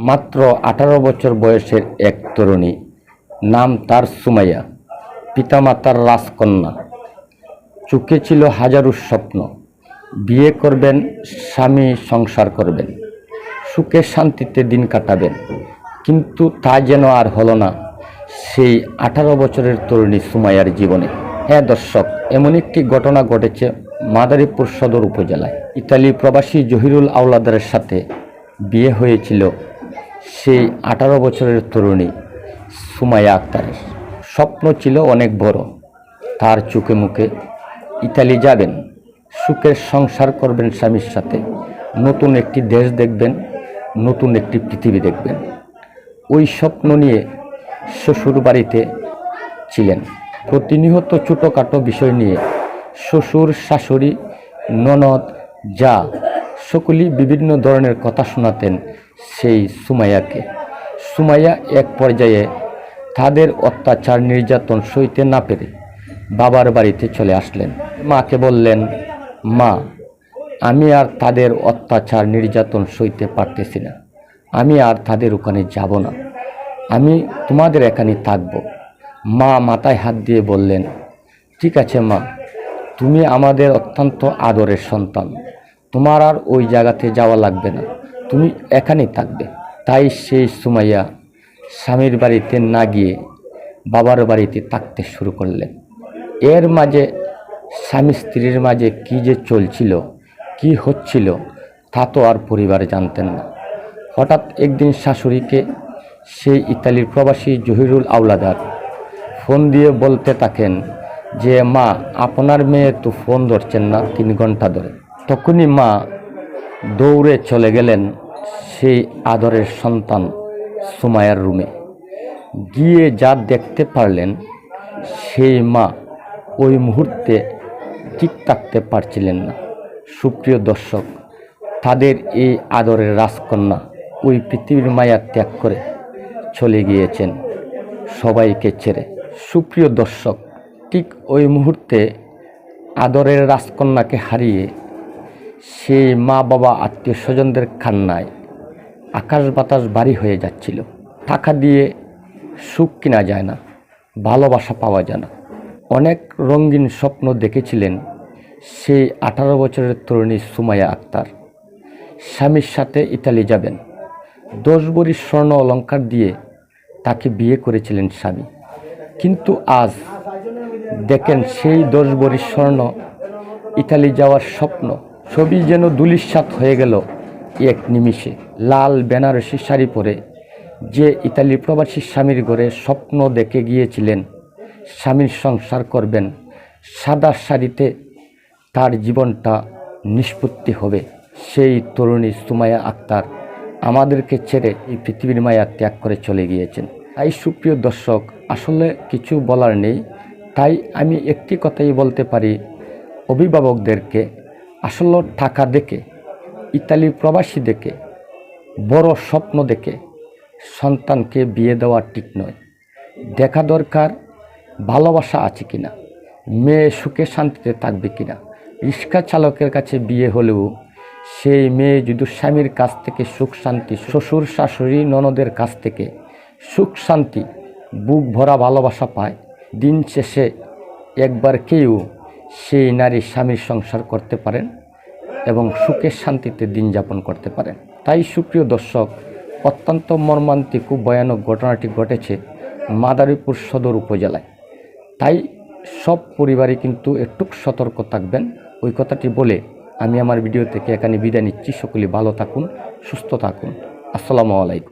মাত্র 18 বছর বয়সের এক তরুণী, নাম তার সুমাইয়া, পিতামাতার রাজকন্যা। চোখে ছিল হাজারো স্বপ্ন, বিয়ে করবেন, স্বামী সংসার করবেন, সুখে শান্তিতে দিন কাটাবেন। কিন্তু তা যেন আর হলো না সেই 18 বছরের তরুণী সুমাইয়ার জীবনে। হ্যাঁ দর্শক, এমন একটি ঘটনা ঘটেছে মাদারীপুর সদর উপজেলায়। ইতালি প্রবাসী জহিরুল আওলাদারের সাথে বিয়ে হয়েছিল সেই 18 বছরের তরুণী সুমাইয়া আক্তারের। স্বপ্ন ছিল অনেক বড়, তার চোখে মুখে ইতালি যাবেন, সুখের সংসার করবেন স্বামীর সাথে, নতুন একটি দেশ দেখবেন, নতুন একটি পৃথিবী দেখবেন। ওই স্বপ্ন নিয়ে শ্বশুর বাড়িতে ছিলেন। প্রতিনিয়ত ছোটোখাটো বিষয় নিয়ে শ্বশুর, শাশুড়ি, ননদ, যা সকলেই বিভিন্ন ধরনের কথা শোনাতেন সেই সুমাইয়াকে। সুমাইয়া এক পর্যায়ে তাদের অত্যাচার নির্যাতন সইতে না পেরে বাবার বাড়িতে চলে আসলেন। মাকে বললেন, মা, আমি আর তাদের অত্যাচার নির্যাতন সইতে পারতেছি না, আমি আর তাদের ওখানে যাব না, আমি তোমাদের এখানে থাকব। মা মাথায় হাত দিয়ে বললেন, ঠিক আছে মা, তুমি আমাদের অত্যন্ত আদরের সন্তান, তোমার আর ওই জায়গাতে যাওয়া লাগবে না, তুমি এখানেই থাকবে। তাই সেই সুমাইয়া স্বামীর বাড়িতে না গিয়ে বাবার বাড়িতে থাকতে শুরু করলেন। এর মাঝে স্বামী স্ত্রীর মাঝে কী যে চলছিল, কি হচ্ছিল, তা তো আর পরিবার জানতেন না। হঠাৎ একদিন শাশুড়িকে সেই ইতালির প্রবাসী জহিরুল আওলাদার ফোন দিয়ে বলতে থাকেন যে, মা, আপনার মেয়ে তো ফোন ধরছেন না 3 ঘন্টা ধরে। তখনই মা দৌড়ে চলে গেলেন সেই আদরের সন্তান সুমাইয়ার রুমে। গিয়ে যা দেখতে পারলেন, সেই মা ওই মুহূর্তে ঠিক থাকতে পারছিলেন না। সুপ্রিয় দর্শক, তাদের এই আদরের রাজকন্যা ওই পৃথিবীর মায়া ত্যাগ করে চলে গিয়েছেন সবাইকে ছেড়ে। সুপ্রিয় দর্শক, ঠিক ওই মুহূর্তে আদরের রাজকন্যাকে হারিয়ে সেই মা বাবা আত্মীয় স্বজনদের কান্নায় আকাশ বাতাস ভারী হয়ে যাচ্ছিল। টাকা দিয়ে সুখ কিনা যায় না, ভালোবাসা পাওয়া যায় না। অনেক রঙিন স্বপ্ন দেখেছিলেন সেই 18 বছরের তরুণী সুমাইয়া আক্তার। স্বামীর সাথে ইতালি যাবেন, 10 ভরি স্বর্ণ অলংকার দিয়ে তাকে বিয়ে করেছিলেন স্বামী। কিন্তু আজ দেখেন সেই 10 ভরি স্বর্ণ, ইতালি যাওয়ার স্বপ্ন সবই যেন ধূলিসাৎ হয়ে গেল এক নিমিষে। লাল বেনারসি শাড়ি পরে যে ইতালির প্রবাসী স্বামীর ঘরে স্বপ্ন দেখে গিয়েছিলেন স্বামীর সংসার করবেন, সাদা শাড়িতে তার জীবনটা নিষ্পত্তি হবে, সেই তরুণী সুমাইয়া আক্তার আমাদেরকে ছেড়ে এই পৃথিবীর মায়া ত্যাগ করে চলে গিয়েছেন। তাই সুপ্রিয় দর্শক, আসলে কিছু বলার নেই। তাই আমি একটি কথাই বলতে পারি অভিভাবকদেরকে, আসলে টাকা দেখে, ইতালি প্রবাসী দেখে, বড় স্বপ্ন দেখে সন্তানকে বিয়ে দেওয়া ঠিক নয়। দেখা দরকার ভালোবাসা আছে কিনা, মেয়ে সুখে শান্তিতে থাকবে কিনা। রিক্সা চালকের কাছে বিয়ে হলেও সেই মেয়ে যদি স্বামীর কাছ থেকে সুখ শান্তি, শ্বশুর শাশুড়ি ননদের কাছ থেকে সুখ শান্তি, বুক ভরা ভালোবাসা পায়, দিন শেষে একবার কেউ সেই নারী স্বামীর সংসার করতে পারেন এবং সুখে শান্তিতে দিন যাপন করতে পারেন। তাই সুপ্রিয় দর্শক, অত্যন্ত মর্মান্তিক ও ভয়ানক ঘটনাটি ঘটেছে মাদারীপুর সদর উপজেলায়। তাই সব পরিবারই কিন্তু একটু সতর্ক থাকবেন। ওই কথাটি বলে আমি আমার ভিডিও থেকে এখানে বিদায় নিচ্ছি। সকলে ভালো থাকুন, সুস্থ থাকুন। আসসালামু আলাইকুম।